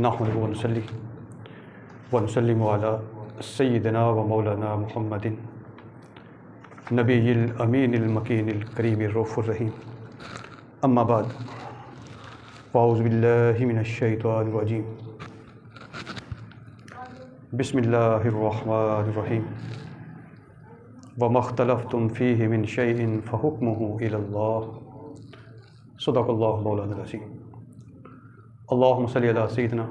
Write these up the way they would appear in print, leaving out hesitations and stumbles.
نحمد ونصلی ونسلم علی سیدنا و مولانا محمد نبی الامین المکین الکریم الرؤوف الرحیم، اما بعد فاعوذ باللہ من الشیطان الرجیم، بسم اللہ الرحمن الرحیم، وما اختلفتم فیہ من شیء فحکمہ الی اللہ، صدق اللہ مولانا العظیم۔ اللہم صلی علی سیدنا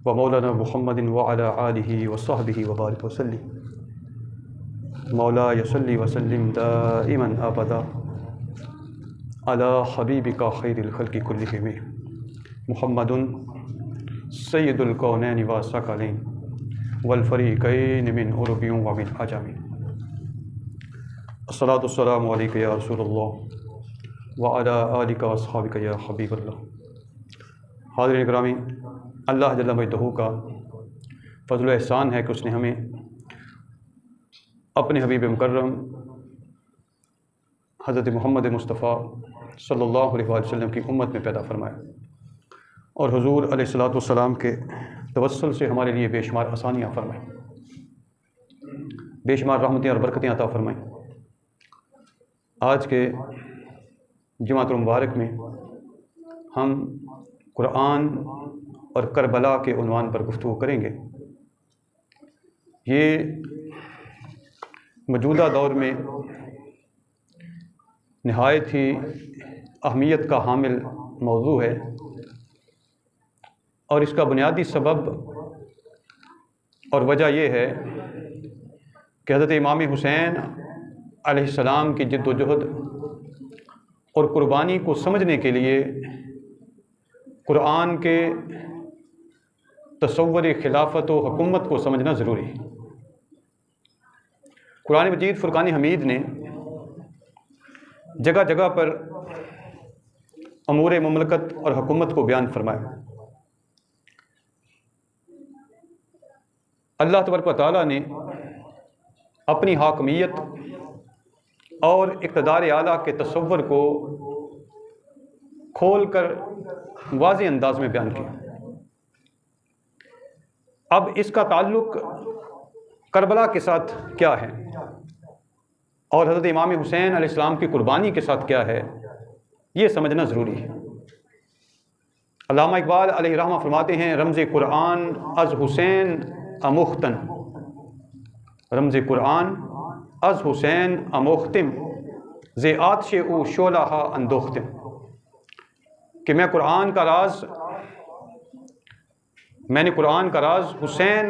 و مولانا محمد وعلی آلہ وصحبہ وبارک وسلم، مولا صلی وسلم دائما ابدا علی حبیبک خیر الخلق کلہم محمد سید الکونین والثقلین والفریقین من عرب ومن عجم۔ الصلاۃ والسلام علیک یا رسول اللہ وعلی آلک واصحابک یا حبیب اللہ۔ حاضرین گرامی، اللہ جل مجدہ کا فضل و احسان ہے کہ اس نے ہمیں اپنے حبیب مکرم حضرت محمد مصطفیٰ صلی اللہ علیہ وآلہ وسلم کی امت میں پیدا فرمایا، اور حضور علیہ الصلاۃ والسلام کے توسل سے ہمارے لیے بے شمار آسانیاں فرمائیں، بے شمار رحمتیں اور برکتیں عطا فرمائیں۔ آج کے جمعۃ المبارک میں ہم قرآن اور کربلا کے عنوان پر گفتگو کریں گے۔ یہ موجودہ دور میں نہایت ہی اہمیت کا حامل موضوع ہے، اور اس کا بنیادی سبب اور وجہ یہ ہے کہ حضرت امام حسین علیہ السلام کی جد و جہد اور قربانی کو سمجھنے کے لیے قرآن کے تصور خلافت و حکومت کو سمجھنا ضروری ہے۔ قرآن مجید فرقان حمید نے جگہ جگہ پر امور مملکت اور حکومت کو بیان فرمایا۔ اللہ تبارک و تعالیٰ نے اپنی حاکمیت اور اقتدار اعلیٰ کے تصور کو کھول کر واضح انداز میں بیان کیا۔ اب اس کا تعلق کربلا کے ساتھ کیا ہے اور حضرت امام حسین علیہ السلام کی قربانی کے ساتھ کیا ہے، یہ سمجھنا ضروری ہے۔ علامہ اقبال علیہ رحمہ فرماتے ہیں، رمز قرآن از حسین امختن، رمز قرآن از حسین امختم ز آتش او شعلہ اندوختم، کہ میں نے قرآن کا راز حسین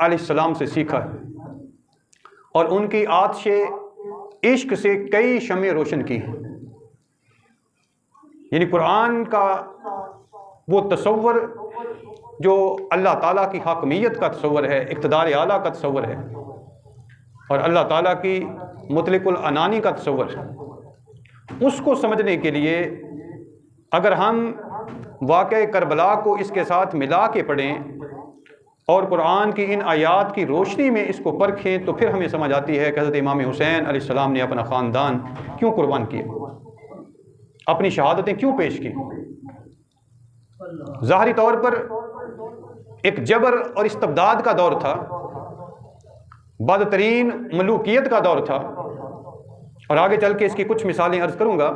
علیہ السلام سے سیکھا ہے، اور ان کی آتش عشق سے کئی شمعیں روشن کی ہیں۔ یعنی قرآن کا وہ تصور جو اللہ تعالیٰ کی حاکمیت کا تصور ہے، اقتدار اعلیٰ کا تصور ہے، اور اللہ تعالیٰ کی مطلق العنانی کا تصور ہے، اس کو سمجھنے کے لیے اگر ہم واقعہ کربلا کو اس کے ساتھ ملا کے پڑھیں اور قرآن کی ان آیات کی روشنی میں اس کو پرکھیں، تو پھر ہمیں سمجھ آتی ہے کہ حضرت امام حسین علیہ السلام نے اپنا خاندان کیوں قربان کیا، اپنی شہادتیں کیوں پیش کی۔ ظاہری طور پر ایک جبر اور استبداد کا دور تھا، بدترین ملوکیت کا دور تھا، اور آگے چل کے اس کی کچھ مثالیں عرض کروں گا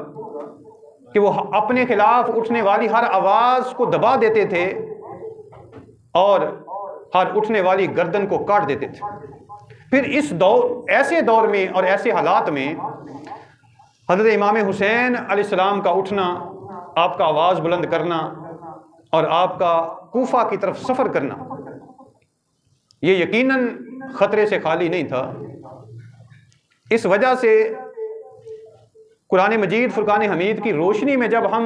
کہ وہ اپنے خلاف اٹھنے والی ہر آواز کو دبا دیتے تھے اور ہر اٹھنے والی گردن کو کاٹ دیتے تھے۔ پھر ایسے دور میں اور ایسے حالات میں حضرت امام حسین علیہ السلام کا اٹھنا، آپ کا آواز بلند کرنا اور آپ کا کوفہ کی طرف سفر کرنا، یہ یقیناً خطرے سے خالی نہیں تھا۔ اس وجہ سے قرآن مجید فرقان حمید کی روشنی میں جب ہم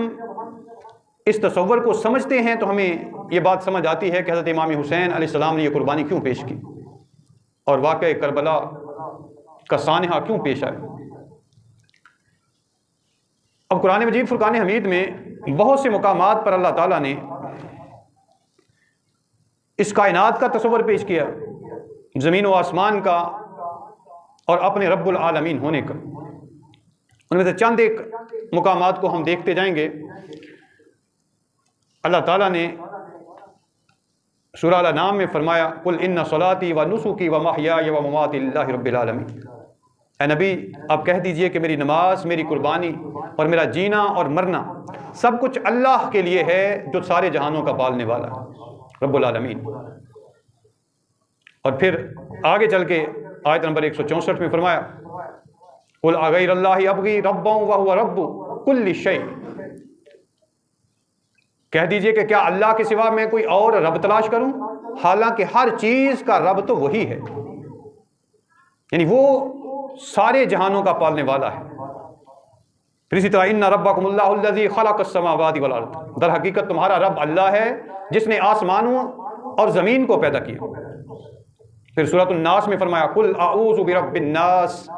اس تصور کو سمجھتے ہیں تو ہمیں یہ بات سمجھ آتی ہے کہ حضرت امام حسین علیہ السلام نے یہ قربانی کیوں پیش کی، اور واقعہ کربلا کا سانحہ کیوں پیش آیا۔ اب قرآن مجید فرقان حمید میں بہت سے مقامات پر اللہ تعالیٰ نے اس کائنات کا تصور پیش کیا، زمین و آسمان کا اور اپنے رب العالمین ہونے کا۔ ان میں سے چند ایک مقامات کو ہم دیکھتے جائیں گے۔ اللہ تعالیٰ نے سورہ الانعام میں فرمایا قل ان صلاتی و نسکی و محیای و مماتی للہ رب العالمین، اے نبی آپ کہہ دیجئے کہ میری نماز، میری قربانی اور میرا جینا اور مرنا سب کچھ اللہ کے لیے ہے جو سارے جہانوں کا پالنے والا ہے، رب العالمین۔ اور پھر آگے چل کے آیت نمبر 164 میں فرمایا قل اغیر اللہ ابغی ربا وہو رب کل شیء، کہہ دیجئے کہ کیا اللہ کے سوا میں کوئی اور رب تلاش کروں، حالانکہ ہر چیز کا رب تو وہی ہے، یعنی وہ سارے جہانوں کا پالنے والا ہے۔ پھر اسی طرح ان ربکم اللہ الذی خلق السماوات والارض، در حقیقت تمہارا رب اللہ ہے جس نے آسمانوں اور زمین کو پیدا کیا۔ پھر سورۃ الناس میں فرمایا قل اعوذ برب الناس،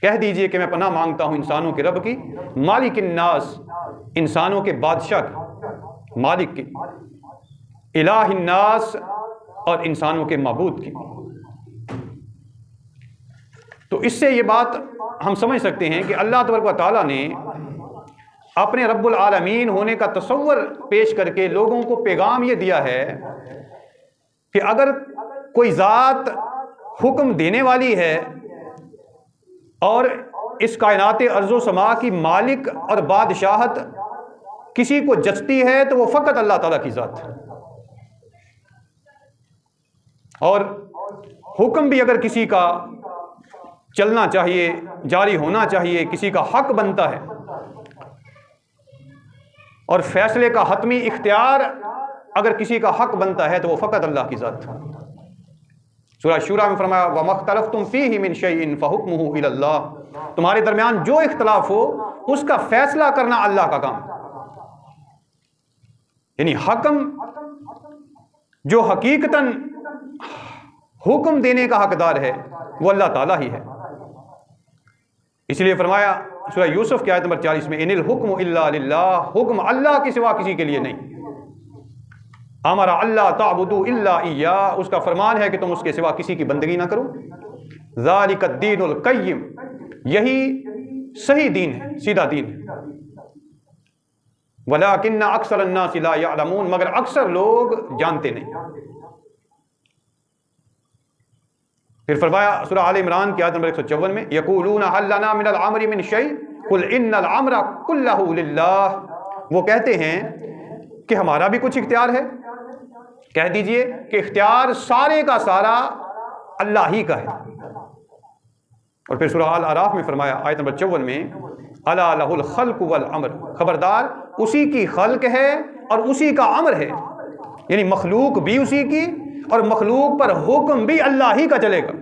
کہہ دیجئے کہ میں پناہ مانگتا ہوں انسانوں کے رب کی، مالک الناس، انسانوں کے بادشاہ کی، مالک کی، الہ الناس، اور انسانوں کے معبود کی۔ تو اس سے یہ بات ہم سمجھ سکتے ہیں کہ اللہ تبارک و تعالیٰ نے اپنے رب العالمین ہونے کا تصور پیش کر کے لوگوں کو پیغام یہ دیا ہے کہ اگر کوئی ذات حکم دینے والی ہے اور اس کائنات ارض و سما کی مالک اور بادشاہت کسی کو جچتی ہے تو وہ فقط اللہ تعالیٰ کی ذات ہے، اور حکم بھی اگر کسی کا چلنا چاہیے، جاری ہونا چاہیے، کسی کا حق بنتا ہے، اور فیصلے کا حتمی اختیار اگر کسی کا حق بنتا ہے تو وہ فقط اللہ کی ذات ہے۔ سورہ شورى میں فرمایا وَمَا اخْتَلَفْتُمْ فِيهِ مِنْ شَيْءٍ فَحُكْمُهُ إِلَى اللَّهِ، تمہارے درمیان جو اختلاف ہو اس کا فیصلہ کرنا اللہ کا کام، یعنی حکم جو حقیقتاً حکم دینے کا حقدار ہے وہ اللہ تعالیٰ ہی ہے۔ اس لیے فرمایا سورہ یوسف کی آیت نمبر 40 میں ان الحکم الا للہ، حکم اللہ کے سوا کسی کے لیے نہیں۔ امر اللہ تعبدوا الا ایاہ، اس کا فرمان ہے کہ تم اس کے سوا کسی کی بندگی نہ کرو۔ ذالک الدین القیم، یہی صحیح دین ہے، سیدھا دین ہے۔ ولکن اکثر الناس لا یعلمون، مگر اکثر لوگ جانتے نہیں۔ پھر فرمایا سورہ آل عمران کی آیت نمبر 154 میں یقولون هل لنا من الامر من شیء قل ان الامر کلہ للہ، وہ کہتے ہیں کہ ہمارا بھی کچھ اختیار ہے، کہہ دیجئے کہ اختیار سارے کا سارا اللہ ہی کا ہے۔ اور پھر سورہ الاعراف میں فرمایا آیت نمبر 54 میں الا لہ الخلق والامر، خبردار اسی کی خلق ہے اور اسی کا امر ہے، یعنی مخلوق بھی اسی کی اور مخلوق پر حکم بھی اللہ ہی کا چلے گا۔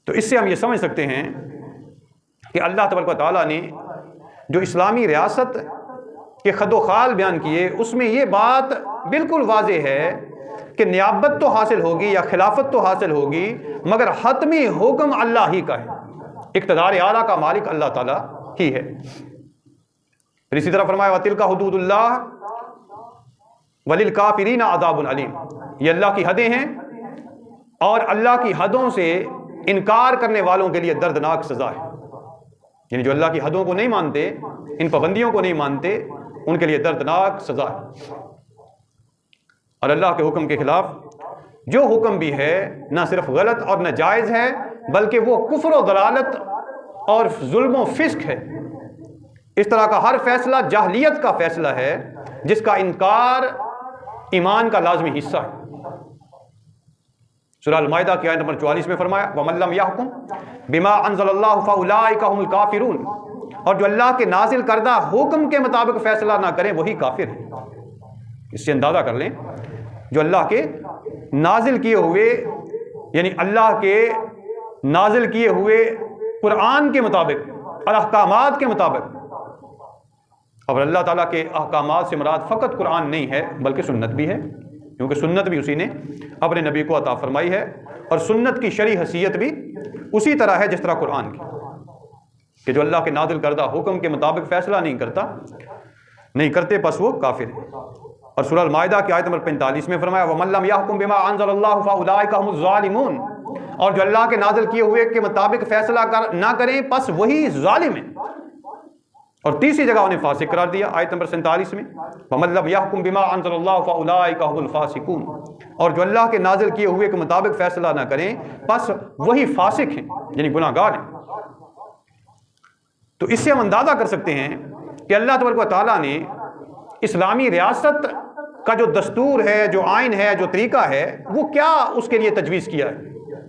تو اس سے ہم یہ سمجھ سکتے ہیں کہ اللہ تبارک و تعالیٰ نے جو اسلامی ریاست کے خد و خال بیان کیے اس میں یہ بات بالکل واضح ہے کہ نیابت تو حاصل ہوگی یا خلافت تو حاصل ہوگی مگر حتمی حکم اللہ ہی کا ہے، اقتدار اعلیٰ کا مالک اللہ تعالیٰ ہی ہے۔ پھر اسی طرح فرمایا وَتِلْكَ حُدُودُ اللَّهِ وَلِلْكَافِرِينَ عَذَابٌ عَلِيمٌ، یہ اللہ کی حدیں ہیں اور اللہ کی حدوں سے انکار کرنے والوں کے لیے دردناک سزا ہے، یعنی جو اللہ کی حدوں کو نہیں مانتے، ان پابندیوں کو نہیں مانتے، ان کے لیے دردناک سزا ہے۔ اور اللہ کے حکم کے خلاف جو حکم بھی ہے نہ صرف غلط اور ناجائز ہے بلکہ وہ کفر و ضلالت اور ظلم و فسق ہے۔ اس طرح کا ہر فیصلہ جاہلیت کا فیصلہ ہے جس کا انکار ایمان کا لازمی حصہ ہے۔ سورہ المائدہ کی آیت نمبر 44 میں فرمایا وَمَن لَّمْ يَحْكُم بِمَا أَنزَلَ اللَّهُ فَأُولَٰئِكَ هُمُ الْكَافِرُونَ، اور جو اللہ کے نازل کردہ حکم کے مطابق فیصلہ نہ کریں وہی کافر ہے۔ اس سے اندازہ کر لیں جو اللہ کے نازل کیے ہوئے یعنی اللہ کے نازل کیے ہوئے قرآن کے مطابق اور احکامات کے مطابق، اور اللہ تعالیٰ کے احکامات سے مراد فقط قرآن نہیں ہے بلکہ سنت بھی ہے، کیونکہ سنت بھی اسی نے اپنے نبی کو عطا فرمائی ہے، اور سنت کی شرعی حیثیت بھی اسی طرح ہے جس طرح قرآن کی، کہ جو اللہ کے نازل کردہ حکم کے مطابق فیصلہ نہیں کرتے پس وہ کافر ہے۔ اور سورہ المائدہ کی آیت نمبر 45 میں فرمایا وَمَن لَّمْ يَحْكُم بِمَا أَنزَلَ اللَّهُ فَأُولَٰئِكَ هُمُ الظَّالِمُونَ، اور جو اللہ کے نازل کیے ہوئے کے مطابق فیصلہ نہ کریں پس وہی ظالم ہیں۔ اور تیسری جگہ انہیں فاسق قرار دیا آیت نمبر 47 میں، وَمَن لَّمْ يَحْكُم بِمَا أَنزَلَ اللَّهُ فَأُولَٰئِكَ هُمُ الْفَاسِقُونَ، اور جو اللہ کے نازل کیے ہوئے کے مطابق فیصلہ نہ کریں پس وہی فاسق ہیں، یعنی گناہ گار ہیں۔ تو اس سے ہم اندازہ کر سکتے ہیں کہ اللہ تبارک و تعالیٰ نے اسلامی ریاست کا جو دستور ہے، جو آئین ہے، جو طریقہ ہے، وہ کیا اس کے لیے تجویز کیا ہے،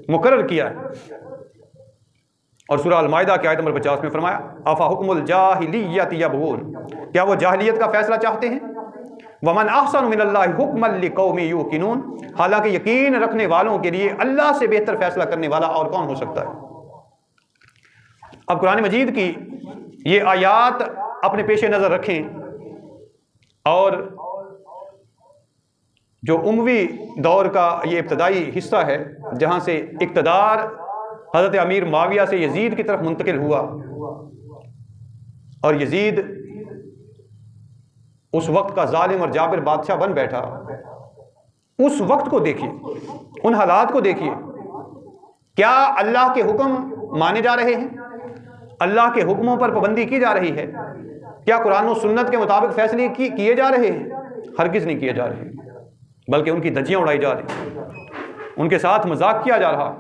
مقرر کیا ہے۔ اور سورہ المائدہ کی آیت نمبر 50 میں فرمایا افا حکم الجاہلیت یبغون، کیا وہ جاہلیت کا فیصلہ چاہتے ہیں؟ ومن احسن من اللہ حکما لقوم یوقنون، حالانکہ یقین رکھنے والوں کے لیے اللہ سے بہتر فیصلہ کرنے والا اور کون ہو سکتا ہے۔ اب قرآن مجید کی یہ آیات اپنے پیش نظر رکھیں، اور جو اموی دور کا یہ ابتدائی حصہ ہے جہاں سے اقتدار حضرت امیر معاویہ سے یزید کی طرف منتقل ہوا، اور یزید اس وقت کا ظالم اور جابر بادشاہ بن بیٹھا، اس وقت کو دیکھیے، ان حالات کو دیکھیے، کیا اللہ کے حکم مانے جا رہے ہیں؟ اللہ کے حکموں پر پابندی کی جا رہی ہے؟ کیا قرآن و سنت کے مطابق فیصلے کیے جا رہے ہیں؟ ہرگز نہیں کیے جا رہے، بلکہ ان کی دھجیاں اڑائی جا رہی، ان کے ساتھ مذاق کیا جا رہا،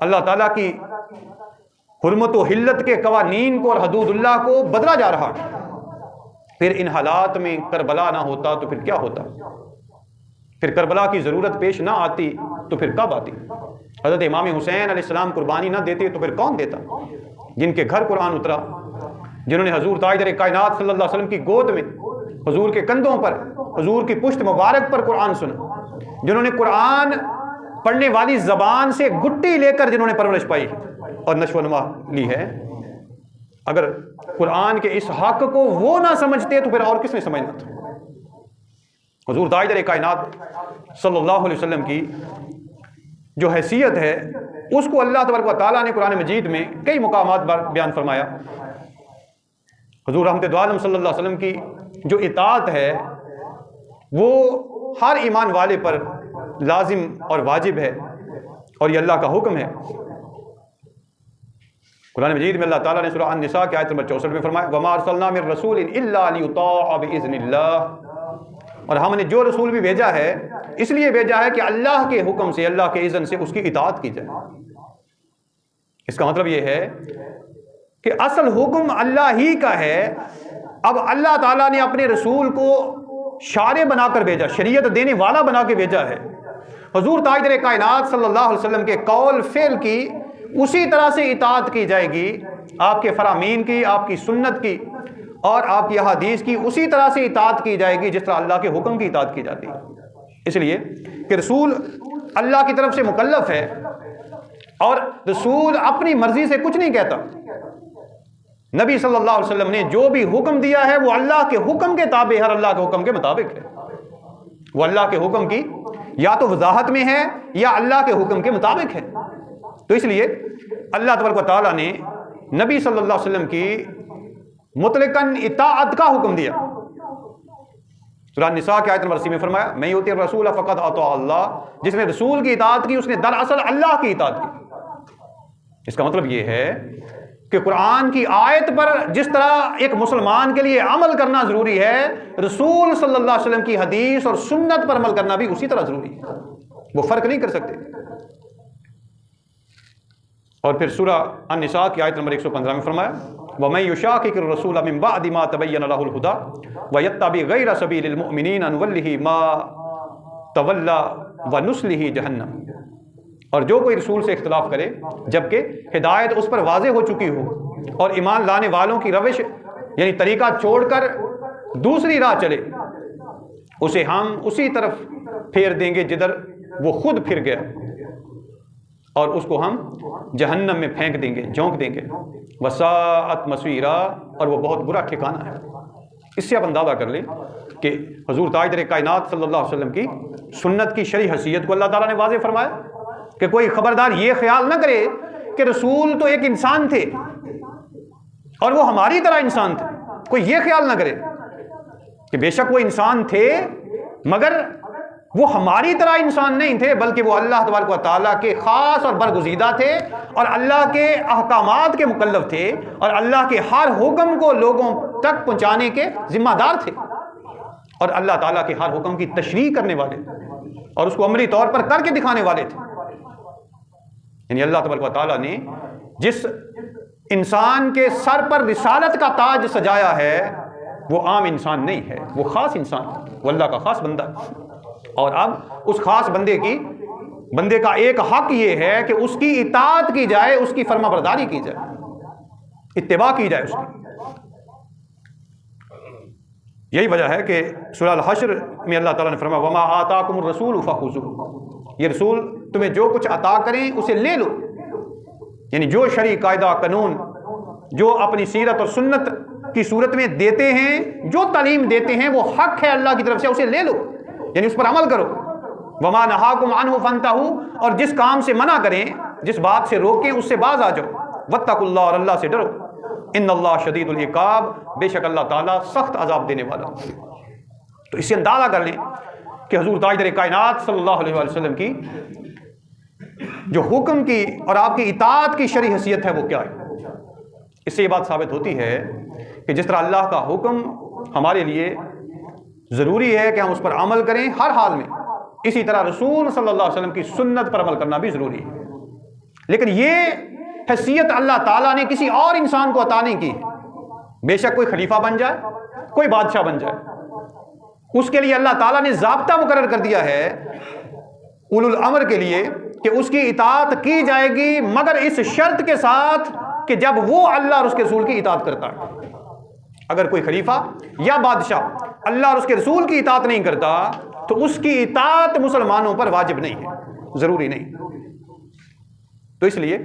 اللہ تعالیٰ کی حرمت و حلت کے قوانین کو اور حدود اللہ کو بدلا جا رہا۔ پھر ان حالات میں کربلا نہ ہوتا تو پھر کیا ہوتا؟ پھر کربلا کی ضرورت پیش نہ آتی تو پھر کب آتی؟ حضرت امام حسین علیہ السلام قربانی نہ دیتے تو پھر کون دیتا؟ جن کے گھر قرآن اترا، جنہوں نے حضور تاجدار کائنات صلی اللہ علیہ وسلم کی گود میں، حضور کے کندھوں پر، حضور کی پشت مبارک پر قرآن سنا، جنہوں نے قرآن پڑھنے والی زبان سے گٹی لے کر جنہوں نے پرورش پائی اور نشو و نما لی ہے، اگر قرآن کے اس حق کو وہ نہ سمجھتے تو پھر اور کس نے سمجھنا تھا؟ حضور تاجدار کائنات صلی اللہ علیہ وسلم کی جو حیثیت ہے اس کو اللہ تبارک و تعالیٰ نے قرآن مجید میں کئی مقامات پر بیان فرمایا۔ حضور رحمت دو عالم صلی اللہ علیہ وسلم کی جو اطاعت ہے وہ ہر ایمان والے پر لازم اور واجب ہے، اور یہ اللہ کا حکم ہے۔ قرآن مجید میں اللہ تعالیٰ نے سورہ النساء کی آیت نمبر 64 میں فرمایا وَمَا أَرْسَلْنَا مِن رَّسُولٍ إِلَّا لِيُطَاعَ بِإِذْنِ اللَّهِ، اور ہم نے جو رسول بھی بھیجا ہے اس لیے بھیجا ہے کہ اللہ کے حکم سے، اللہ کے اذن سے اس کی اطاعت کی جائے۔ اس کا مطلب یہ ہے کہ اصل حکم اللہ ہی کا ہے، اب اللہ تعالیٰ نے اپنے رسول کو شارع بنا کر بھیجا، شریعت دینے والا بنا کے بھیجا ہے۔ حضور تاجدار کائنات صلی اللہ علیہ وسلم کے قول فعل کی اسی طرح سے اطاعت کی جائے گی، آپ کے فرامین کی، آپ کی سنت کی اور آپ کی احادیث کی اسی طرح سے اطاعت کی جائے گی جس طرح اللہ کے حکم کی اطاعت کی جاتی ہے۔ اس لیے کہ رسول اللہ کی طرف سے مکلف ہے، اور رسول اپنی مرضی سے کچھ نہیں کہتا۔ نبی صلی اللہ علیہ وسلم نے جو بھی حکم دیا ہے وہ اللہ کے حکم کے تابع ہے، اللہ کے حکم کے مطابق ہے، وہ اللہ کے حکم کی یا تو وضاحت میں ہے یا اللہ کے حکم کے مطابق ہے۔ تو اس لیے اللہ تبارک و تعالیٰ نے نبی صلی اللہ علیہ وسلم کی مطلقاً اطاعت کا حکم دیا۔ سورہ النساء کی آیت نمبر 80 میں فرمایا میں یؤتی الرسول فقد اطاع اللہ، جس نے رسول کی اطاعت کی اس نے دراصل اللہ کی اطاعت کی۔ اس کا مطلب یہ ہے کہ قرآن کی آیت پر جس طرح ایک مسلمان کے لیے عمل کرنا ضروری ہے، رسول صلی اللہ علیہ وسلم کی حدیث اور سنت پر عمل کرنا بھی اسی طرح ضروری ہے، وہ فرق نہیں کر سکتے۔ اور پھر سورہ النساء کی آیت نمبر 115 میں فرمایا وَمَن يُشَاقِقِ الرَّسُولَ مِن بَعْدِ مَا تَبَيَّنَ لَهُ الْهُدَىٰ وَيَتَّبِعْ غَيْرَ سَبِيلِ الْمُؤْمِنِينَ نُوَلِّهِ مَا تَوَلَّىٰ وَنُصْلِهِ جَهَنَّمَ، اور جو کوئی رسول سے اختلاف کرے جبکہ ہدایت اس پر واضح ہو چکی ہو اور ایمان لانے والوں کی روش یعنی طریقہ چھوڑ کر دوسری راہ چلے، اسے ہم اسی طرف پھیر دیں گے جدھر وہ خود پھر گیا، اور اس کو ہم جہنم میں پھینک دیں گے، جھونک دیں گے۔ وساعت مصیرا، اور وہ بہت برا ٹھکانہ ہے۔ اس سے آپ اندازہ کر لیں کہ حضور تاجدار کائنات صلی اللہ علیہ وسلم کی سنت کی شرعی حیثیت کو اللہ تعالیٰ نے واضح فرمایا کہ کوئی خبردار یہ خیال نہ کرے کہ رسول تو ایک انسان تھے اور وہ ہماری طرح انسان تھے، کوئی یہ خیال نہ کرے کہ بے شک وہ انسان تھے مگر وہ ہماری طرح انسان نہیں تھے، بلکہ وہ اللہ تبارک و تعالیٰ کے خاص اور برگزیدہ تھے، اور اللہ کے احکامات کے مکلف تھے، اور اللہ کے ہر حکم کو لوگوں تک پہنچانے کے ذمہ دار تھے، اور اللہ تعالیٰ کے ہر حکم کی تشریح کرنے والے اور اس کو عملی طور پر کر کے دکھانے والے تھے۔ یعنی اللہ تبارک و تعالیٰ نے جس انسان کے سر پر رسالت کا تاج سجایا ہے وہ عام انسان نہیں ہے، وہ خاص انسان ہے، وہ اللہ کا خاص بندہ ہے۔ اور اب اس خاص بندے کا ایک حق یہ ہے کہ اس کی اطاعت کی جائے، اس کی فرما برداری کی جائے، اتباع کی جائے اس کی۔ یہی وجہ ہے کہ سورہ الحشر میں اللہ تعالیٰ نے فرمایا وما آتاکم الرسول فخذوہ، یہ رسول تمہیں جو کچھ عطا کریں اسے لے لو، یعنی جو شرعی قاعدہ قانون جو اپنی سیرت اور سنت کی صورت میں دیتے ہیں، جو تعلیم دیتے ہیں وہ حق ہے اللہ کی طرف سے، اسے لے لو، یعنی اس پر عمل کرو۔ وما نہاکم عنہ فانتہوا، اور جس کام سے منع کریں، جس بات سے روکیں، اس سے باز آ جاؤ۔ واتقوا اللہ، اور اللہ سے ڈرو۔ ان اللہ شدید العقاب، بے شک اللہ تعالیٰ سخت عذاب دینے والا۔ تو اس سے اندازہ کر لیں کہ حضور تاجدار کائنات صلی اللہ علیہ وآلہ وسلم کی جو حکم کی اور آپ کی اطاعت کی شرعی حیثیت ہے وہ کیا ہے۔ اس سے یہ بات ثابت ہوتی ہے کہ جس طرح اللہ کا حکم ہمارے لیے ضروری ہے کہ ہم اس پر عمل کریں ہر حال میں، اسی طرح رسول صلی اللہ علیہ وسلم کی سنت پر عمل کرنا بھی ضروری ہے۔ لیکن یہ حیثیت اللہ تعالیٰ نے کسی اور انسان کو عطا نہیں کی۔ بے شک کوئی خلیفہ بن جائے، کوئی بادشاہ بن جائے، اس کے لیے اللہ تعالیٰ نے ضابطہ مقرر کر دیا ہے اولو الامر کے لیے کہ اس کی اطاعت کی جائے گی، مگر اس شرط کے ساتھ کہ جب وہ اللہ اور اس کے رسول کی اطاعت کرتا ہے۔ اگر کوئی خلیفہ یا بادشاہ اللہ اور اس کے رسول کی اطاعت نہیں کرتا تو اس کی اطاعت مسلمانوں پر واجب نہیں ہے، ضروری نہیں۔ تو اس لیے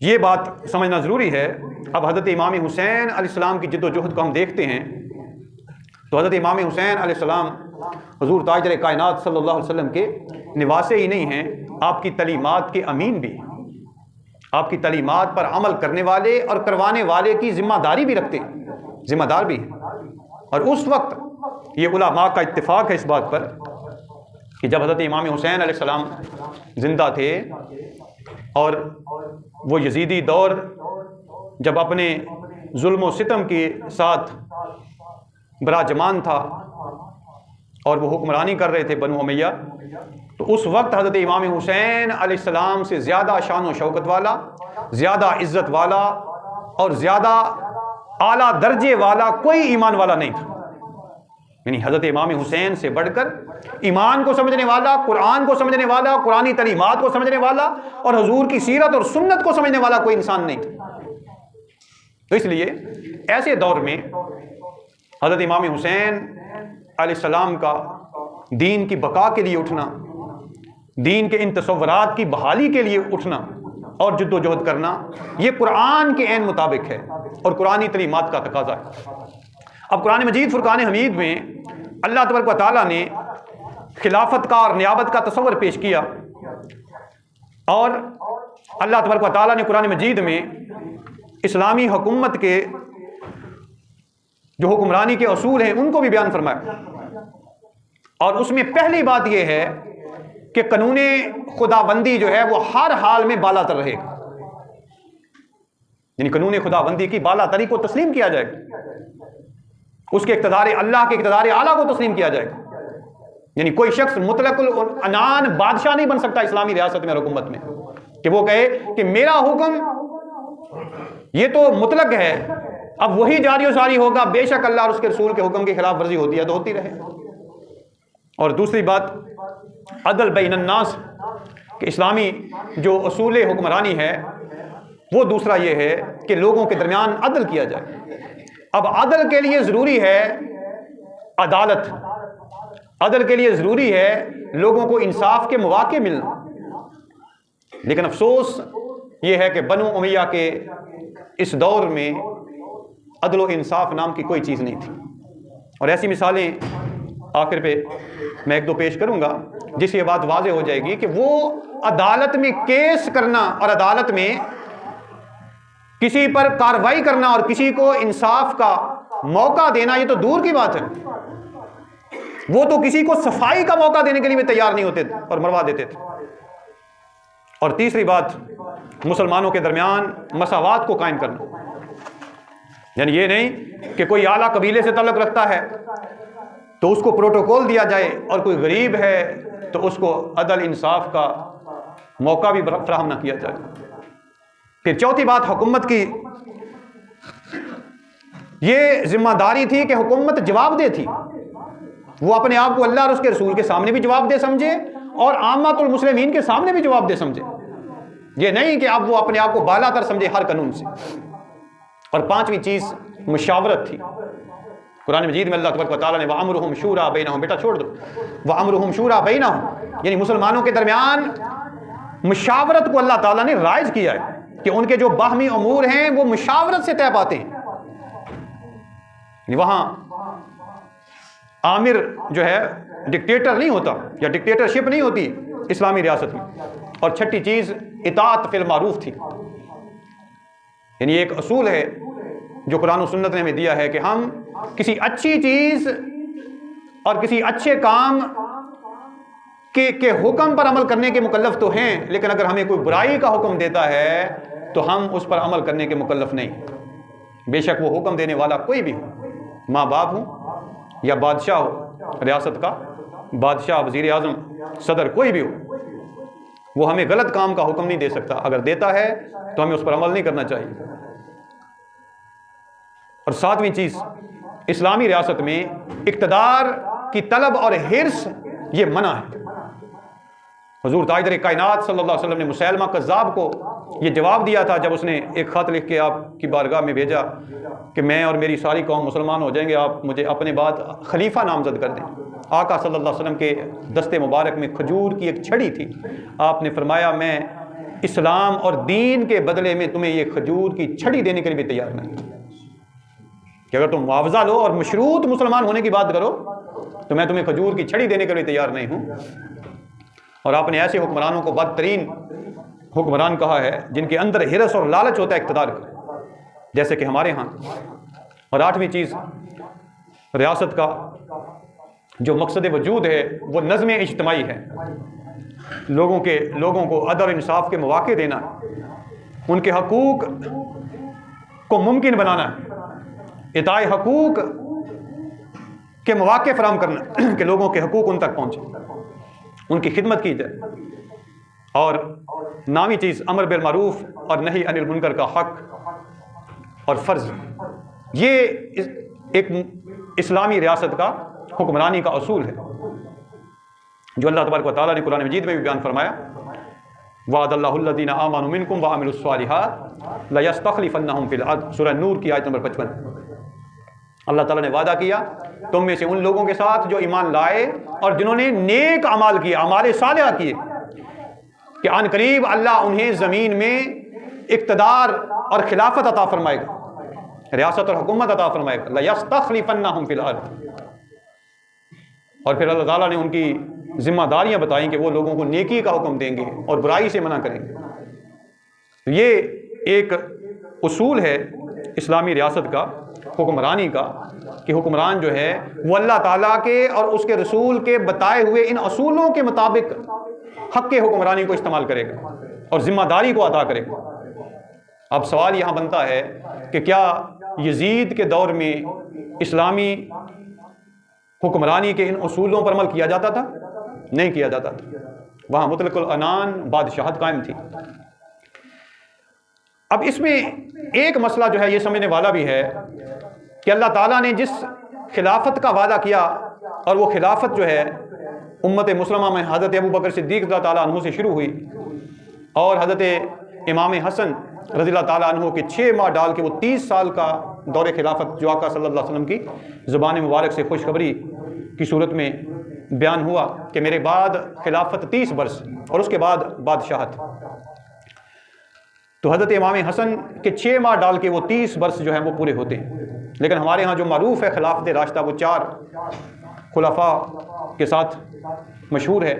یہ بات سمجھنا ضروری ہے۔ اب حضرت امام حسین علیہ السلام کی جد و جہد کو ہم دیکھتے ہیں تو حضرت امام حسین علیہ السلام حضور تاجدار کائنات صلی اللہ علیہ وسلم کے نواسے ہی نہیں ہیں، آپ کی تعلیمات کے امین بھی ہیں، آپ کی تعلیمات پر عمل کرنے والے اور کروانے والے کی ذمہ داری بھی رکھتے ہیں، ذمہ دار بھی ہیں۔ اور اس وقت یہ علماء کا اتفاق ہے اس بات پر کہ جب حضرت امام حسین علیہ السلام زندہ تھے اور وہ یزیدی دور جب اپنے ظلم و ستم کے ساتھ براجمان تھا اور وہ حکمرانی کر رہے تھے بنو امیہ، تو اس وقت حضرت امام حسین علیہ السلام سے زیادہ شان و شوکت والا، زیادہ عزت والا اور زیادہ اعلیٰ درجے والا کوئی ایمان والا نہیں تھا۔ یعنی حضرت امام حسین سے بڑھ کر ایمان کو سمجھنے والا، قرآن کو سمجھنے والا، قرآنی تعلیمات کو سمجھنے والا اور حضور کی سیرت اور سنت کو سمجھنے والا کوئی انسان نہیں تھا۔ تو اس لیے ایسے دور میں حضرت امام حسین علیہ السلام کا دین کی بقا کے لیے اٹھنا، دین کے ان تصورات کی بحالی کے لیے اٹھنا اور جد و جہد کرنا، یہ قرآن کے عین مطابق ہے اور قرآنی تعلیمات کا تقاضا ہے۔ اب قرآن مجید فرقان حمید میں اللہ تبارک و تعالیٰ نے خلافت کا اور نیابت کا تصور پیش کیا، اور اللہ تبارک و تعالیٰ نے قرآن مجید میں اسلامی حکومت کے جو حکمرانی کے اصول ہیں ان کو بھی بیان فرمایا، اور اس میں پہلی بات یہ ہے کہ قانون خدا بندی جو ہے وہ ہر حال میں بالا تر رہے گا، یعنی قانون خدا بندی کی بالا تری کو تسلیم کیا جائے گا، اس کے اقتدار اللہ کے اقتدار اعلیٰ کو تسلیم کیا جائے گا۔ یعنی کوئی شخص مطلق العنان بادشاہ نہیں بن سکتا اسلامی ریاست میں اور حکومت میں کہ وہ کہے کہ میرا حکم یہ تو مطلق ہے، اب وہی جاری و ساری ہوگا، بے شک اللہ اور اس کے رسول کے حکم کی خلاف ورزی ہوتی ہے تو ہوتی رہے۔ اور دوسری بات عدل بین الناس، کہ اسلامی جو اصول حکمرانی ہے وہ دوسرا یہ ہے کہ لوگوں کے درمیان عدل کیا جائے۔ اب عدل کے لیے ضروری ہے عدالت، عدل کے لیے ضروری ہے لوگوں کو انصاف کے مواقع ملنا، لیکن افسوس یہ ہے کہ بنو امیہ کے اس دور میں عدل و انصاف نام کی کوئی چیز نہیں تھی، اور ایسی مثالیں آخر پہ میں ایک دو پیش کروں گا جس سے یہ بات واضح ہو جائے گی کہ وہ عدالت میں کیس کرنا اور عدالت میں کسی پر کارروائی کرنا اور کسی کو انصاف کا موقع دینا یہ تو دور کی بات ہے، وہ تو کسی کو صفائی کا موقع دینے کے لیے بھی تیار نہیں ہوتے تھے اور مروا دیتے تھے۔ اور تیسری بات، مسلمانوں کے درمیان مساوات کو قائم کرنا، یعنی یہ نہیں کہ کوئی اعلیٰ قبیلے سے تعلق رکھتا ہے تو اس کو پروٹوکول دیا جائے، اور کوئی غریب ہے تو اس کو عدل انصاف کا موقع بھی فراہم نہ کیا جائے۔ پھر چوتھی بات حکومت کی یہ ذمہ داری تھی کہ حکومت جواب دہ تھی، وہ اپنے آپ کو اللہ اور اس کے رسول کے سامنے بھی جواب دہ سمجھے اور عامت المسلمین کے سامنے بھی جواب دہ سمجھے، یہ نہیں کہ اب وہ اپنے آپ کو بالا تر سمجھے ہر قانون سے۔ اور پانچویں چیز مشاورت تھی۔ قرآن مجید میں اللہ تبارک و تعالیٰ نے وَأَمْرُهُمْ شُورَىٰ بَيْنَهُمْ، بیٹا چھوڑ دو، وَأَمْرُهُمْ شُورَىٰ بَيْنَهُمْ، یعنی مسلمانوں کے درمیان مشاورت کو اللہ تعالیٰ نے رائج کیا ہے کہ ان کے جو باہمی امور ہیں وہ مشاورت سے طے پاتے ہیں۔ وہاں آمر جو ہے ڈکٹیٹر نہیں ہوتا یا ڈکٹیٹرشپ نہیں ہوتی اسلامی ریاست میں۔ اور چھٹی چیز اطاعت فی المعروف تھی، یعنی ایک اصول ہے جو قرآن و سنت نے ہمیں دیا ہے کہ ہم کسی اچھی چیز اور کسی اچھے کام کے حکم پر عمل کرنے کے مکلف تو ہیں، لیکن اگر ہمیں کوئی برائی کا حکم دیتا ہے تو ہم اس پر عمل کرنے کے مکلف نہیں، بے شک وہ حکم دینے والا کوئی بھی ہو، ماں باپ ہوں یا بادشاہ ہو، ریاست کا بادشاہ، وزیر اعظم، صدر، کوئی بھی ہو، وہ ہمیں غلط کام کا حکم نہیں دے سکتا، اگر دیتا ہے تو ہمیں اس پر عمل نہیں کرنا چاہیے۔ اور ساتویں چیز، اسلامی ریاست میں اقتدار کی طلب اور حرص یہ منع ہے۔ حضور تاجدار کائنات صلی اللہ علیہ وسلم نے مسیلمہ کذاب کو یہ جواب دیا تھا جب اس نے ایک خط لکھ کے آپ کی بارگاہ میں بھیجا کہ میں اور میری ساری قوم مسلمان ہو جائیں گے، آپ مجھے اپنے بعد خلیفہ نامزد کر دیں۔ آقا صلی اللہ علیہ وسلم کے دستے مبارک میں کھجور کی ایک چھڑی تھی، آپ نے فرمایا میں اسلام اور دین کے بدلے میں تمہیں یہ کھجور کی چھڑی دینے کے لیے بھی تیار نہیں، کہ اگر تم معاوضہ لو اور مشروط مسلمان ہونے کی بات کرو تو میں تمہیں کھجور کی چھڑی دینے کے لیے تیار نہیں ہوں۔ اور آپ نے ایسے حکمرانوں کو بدترین حکمران کہا ہے جن کے اندر حرص اور لالچ ہوتا ہے اقتدار کا، جیسے کہ ہمارے ہاں۔ اور آٹھویں چیز، ریاست کا جو مقصد وجود ہے وہ نظم اجتماعی ہے، لوگوں کو عدل اور انصاف کے مواقع دینا، ان کے حقوق کو ممکن بنانا، اعطائے حقوق کے مواقع فراہم کرنا کہ لوگوں کے حقوق ان تک پہنچے، ان کی خدمت کی جائے۔ اور نامی چیز امر بالمعروف اور نہی عن المنکر کا حق اور فرض، یہ ایک اسلامی ریاست کا حکمرانی کا اصول ہے جو اللہ تبارک و تعالیٰ نے قرآن مجید میں بھی بیان فرمایا، وعد اللہ الذین آمنوا منکم وعملوا الصالحات لیستخلفنہم فی الارض، سورہ نور کی آیت نمبر 55۔ اللہ تعالیٰ نے وعدہ کیا تم میں سے ان لوگوں کے ساتھ جو ایمان لائے اور جنہوں نے نیک اعمال کیے، اعمال صالحہ کیے، کہ عن قریب اللہ انہیں زمین میں اقتدار اور خلافت عطا فرمائے گا، ریاست اور حکومت عطا فرمائے گا، لیستخلفنہم فی الارض۔ اور پھر اللہ تعالیٰ نے ان کی ذمہ داریاں بتائیں کہ وہ لوگوں کو نیکی کا حکم دیں گے اور برائی سے منع کریں گے۔ یہ ایک اصول ہے اسلامی ریاست کا، حکمرانی کا، کہ حکمران جو ہے وہ اللہ تعالیٰ کے اور اس کے رسول کے بتائے ہوئے ان اصولوں کے مطابق حق حکمرانی کو استعمال کرے گا اور ذمہ داری کو ادا کرے گا۔ اب سوال یہاں بنتا ہے کہ کیا یزید کے دور میں اسلامی حکمرانی کے ان اصولوں پر عمل کیا جاتا تھا؟ نہیں کیا جاتا تھا، وہاں مطلق العنان بادشاہت قائم تھی۔ اب اس میں ایک مسئلہ جو ہے یہ سمجھنے والا بھی ہے کہ اللہ تعالیٰ نے جس خلافت کا وعدہ کیا، اور وہ خلافت جو ہے امت مسلمہ میں حضرت ابو بکر صدیق رضی اللہ تعالیٰ عنہ سے شروع ہوئی، اور حضرت امام حسن رضی اللہ تعالیٰ عنہ کے 6 ماہ ڈال کے وہ 30 سال کا دور خلافت جو آقا صلی اللہ علیہ وسلم کی زبان مبارک سے خوشخبری کی صورت میں بیان ہوا کہ میرے بعد خلافت 30 برس اور اس کے بعد بادشاہت۔ تو حضرت امام حسن کے 6 ماہ ڈال کے وہ 30 برس جو ہیں وہ پورے ہوتے ہیں، لیکن ہمارے ہاں جو معروف ہے خلافت راشدہ وہ 4 خلفاء کے ساتھ مشہور ہے،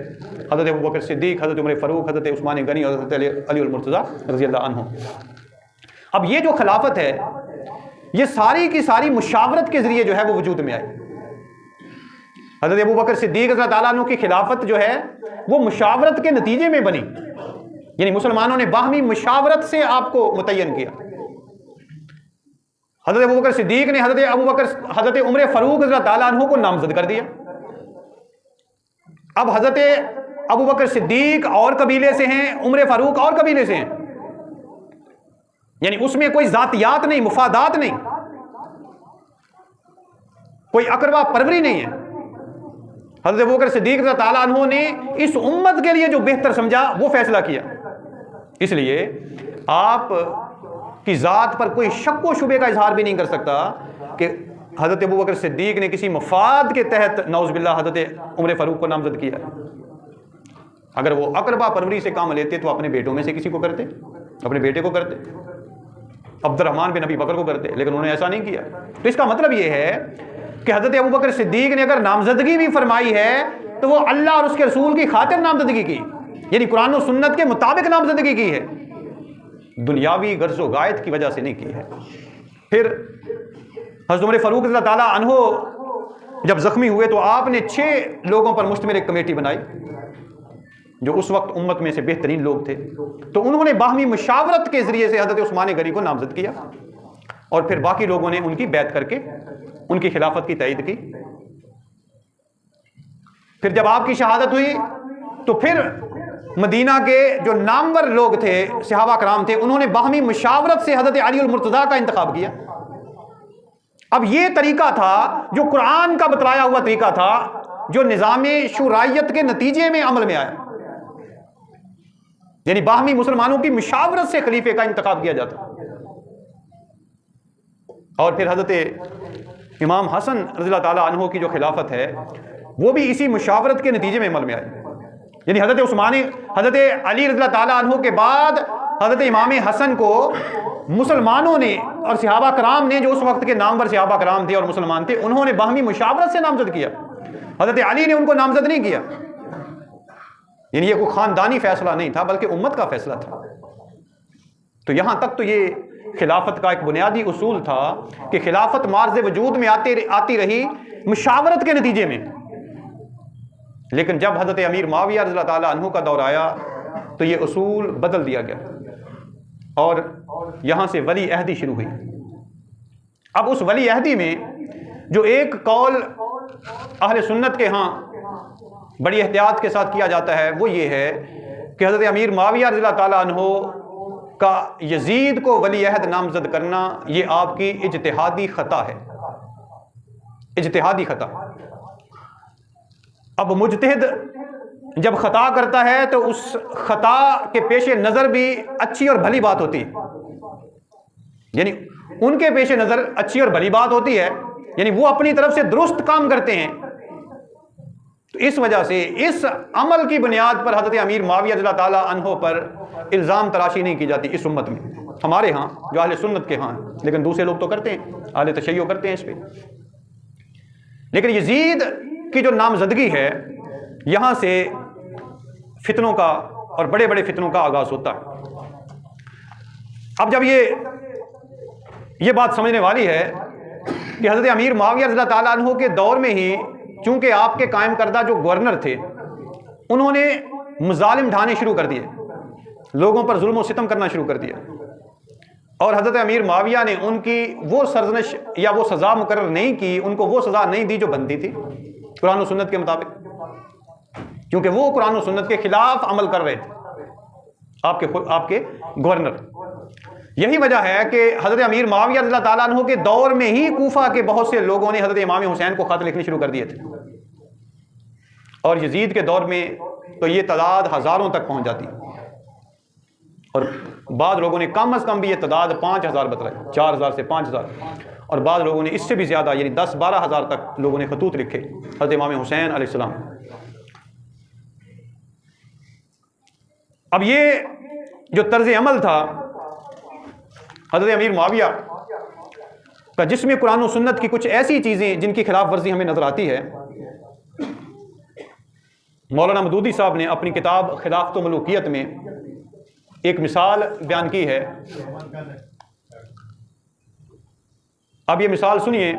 حضرت ابوبکر صدیق، حضرت عمر فاروق، حضرت عثمان غنی اور حضرت علی المرتضیٰ رضی اللہ عنہ۔ اب یہ جو خلافت ہے یہ ساری کی ساری مشاورت کے ذریعے جو ہے وہ وجود میں آئی، حضرت ابو بکر صدیق رضی اللہ تعالیٰ عنہ کی خلافت جو ہے وہ مشاورت کے نتیجے میں بنی، یعنی مسلمانوں نے باہمی مشاورت سے آپ کو متعین کیا۔ حضرت ابو بکر صدیق نے حضرت عمر فاروق رضی اللہ تعالیٰ عنہ کو نامزد کر دیا۔ اب حضرت ابو بکر صدیق اور قبیلے سے ہیں، عمر فاروق اور قبیلے سے ہیں، یعنی اس میں کوئی ذاتیات نہیں، مفادات نہیں، کوئی اقربا پروری نہیں ہے۔ حضرت ابو بکر صدیق رضی اللہ تعالیٰ عنہ نے اس امت کے لیے جو بہتر سمجھا وہ فیصلہ کیا۔ اس لیے آپ کی ذات پر کوئی شک و شبے کا اظہار بھی نہیں کر سکتا کہ حضرت ابو بکر صدیق نے کسی مفاد کے تحت نعوذ باللہ حضرت عمر فاروق کو نامزد کیا۔ اگر وہ اقربا پروری سے کام لیتے تو اپنے بیٹوں میں سے کسی کو کرتے، اپنے بیٹے کو کرتے، عبد الرحمن بن ابی بکر کو کرتے، لیکن انہوں نے ایسا نہیں کیا۔ تو اس کا مطلب یہ ہے کہ حضرت ابو بکر صدیق نے اگر نامزدگی بھی فرمائی ہے تو وہ اللہ اور اس کے رسول کی خاطر نامزدگی کی، یعنی قرآن و سنت کے مطابق نامزدگی کی ہے، دنیاوی غرض و غایت کی وجہ سے نہیں کی ہے۔ پھر حضرت عمر فاروق رضی اللہ تعالیٰ عنہ جب زخمی ہوئے تو آپ نے 6 لوگوں پر مشتمل ایک کمیٹی بنائی جو اس وقت امت میں سے بہترین لوگ تھے، تو انہوں نے باہمی مشاورت کے ذریعے سے حضرت عثمان غنی کو نامزد کیا، اور پھر باقی لوگوں نے ان کی بیعت کر کے ان کی خلافت کی تائید کی۔ پھر جب آپ کی شہادت ہوئی تو پھر مدینہ کے جو نامور لوگ تھے، صحابہ کرام تھے، انہوں نے باہمی مشاورت سے حضرت علی المرتضیٰ کا انتخاب کیا۔ اب یہ طریقہ تھا جو قرآن کا بتلایا ہوا طریقہ تھا، جو نظام شورائیت کے نتیجے میں عمل میں آیا، یعنی باہمی مسلمانوں کی مشاورت سے خلیفے کا انتخاب کیا جاتا۔ اور پھر حضرت امام حسن رضی اللہ تعالیٰ عنہ کی جو خلافت ہے وہ بھی اسی مشاورت کے نتیجے میں عمل میں آئی، یعنی حضرت علی رضی اللہ تعالیٰ عنہ کے بعد حضرت امام حسن کو مسلمانوں نے اور صحابہ کرام نے، جو اس وقت کے نامور صحابہ کرام تھے اور مسلمان تھے، انہوں نے باہمی مشاورت سے نامزد کیا۔ حضرت علی نے ان کو نامزد نہیں کیا، یعنی یہ کوئی خاندانی فیصلہ نہیں تھا بلکہ امت کا فیصلہ تھا۔ تو یہاں تک تو یہ خلافت کا ایک بنیادی اصول تھا کہ خلافت مارز وجود میں آتی رہی مشاورت کے نتیجے میں، لیکن جب حضرت امیر معاویہ رضی اللہ تعالیٰ عنہ کا دور آیا تو یہ اصول بدل دیا گیا اور یہاں سے ولی عہدی شروع ہوئی۔ اب اس ولی عہدی میں جو ایک قول اہل سنت کے ہاں بڑی احتیاط کے ساتھ کیا جاتا ہے وہ یہ ہے کہ حضرت امیر معاویہ رضی اللہ تعالیٰ عنہ کا یزید کو ولی عہد نامزد کرنا یہ آپ کی اجتہادی خطا ہے، اجتہادی خطا۔ اب مجتہد جب خطا کرتا ہے تو اس خطا کے پیش نظر بھی اچھی اور بھلی بات ہوتی ہے، یعنی ان کے پیش نظر اچھی اور بھلی بات ہوتی ہے، یعنی وہ اپنی طرف سے درست کام کرتے ہیں۔ تو اس وجہ سے اس عمل کی بنیاد پر حضرت امیر معاویہ رضی اللہ تعالیٰ عنہ پر الزام تراشی نہیں کی جاتی اس امت میں، ہمارے ہاں جو اہل سنت کے ہاں ہیں، لیکن دوسرے لوگ تو کرتے ہیں، اہل تشیع کرتے ہیں اس پہ۔ لیکن یزید کی جو نامزدگی ہے یہاں سے فتنوں کا اور بڑے بڑے فتنوں کا آغاز ہوتا ہے۔ اب جب یہ بات سمجھنے والی ہے کہ حضرت امیر معاویہ رضی اللہ تعالیٰ عنہ کے دور میں ہی چونکہ آپ کے قائم کردہ جو گورنر تھے انہوں نے مظالم ڈھانے شروع کر دیے، لوگوں پر ظلم و ستم کرنا شروع کر دیا، اور حضرت امیر معاویہ نے ان کی وہ سرزنش یا وہ سزا مقرر نہیں کی، ان کو وہ سزا نہیں دی جو بنتی تھی قرآن و سنت کے مطابق، کیونکہ وہ قرآن و سنت کے خلاف عمل کر رہے تھے آپ کے گورنر۔ یہی وجہ ہے کہ حضرت امیر معاویہ رضی اللہ تعالیٰ عنہ کے دور میں ہی کوفہ کے بہت سے لوگوں نے حضرت امام حسین کو خط لکھنے شروع کر دیے تھے، اور یزید کے دور میں تو یہ تعداد ہزاروں تک پہنچ جاتی، اور بعض لوگوں نے کم از کم بھی یہ تعداد 5000 بتلائی، 4000 سے 5000، اور بعض لوگوں نے اس سے بھی زیادہ یعنی 10-12 ہزار تک لوگوں نے خطوط لکھے حضرت امام حسین علیہ السلام۔ اب یہ جو طرز عمل تھا حضرت امیر معاویہ کا، جس میں قرآن و سنت کی کچھ ایسی چیزیں جن کی خلاف ورزی ہمیں نظر آتی ہے، مولانا مودودی صاحب نے اپنی کتاب خلافت و ملوکیت میں ایک مثال بیان کی ہے۔ اب یہ مثال سنیے،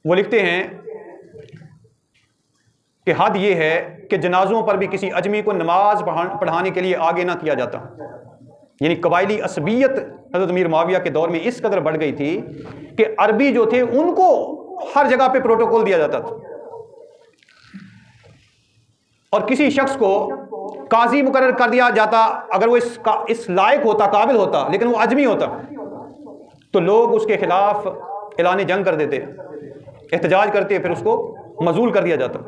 وہ لکھتے ہیں کہ حد یہ ہے کہ جنازوں پر بھی کسی اجمی کو نماز پڑھانے کے لیے آگے نہ کیا جاتا. یعنی قبائلی عصبیت حضرت امیر معاویہ کے دور میں اس قدر بڑھ گئی تھی کہ عربی جو تھے ان کو ہر جگہ پہ پروٹوکول دیا جاتا تھا. اور کسی شخص کو قاضی مقرر کر دیا جاتا اگر وہ اس لائق ہوتا، قابل ہوتا، لیکن وہ اجمی ہوتا تو لوگ اس کے خلاف اعلان جنگ کر دیتے، احتجاج کرتے، پھر اس کو معزول کر دیا جاتا.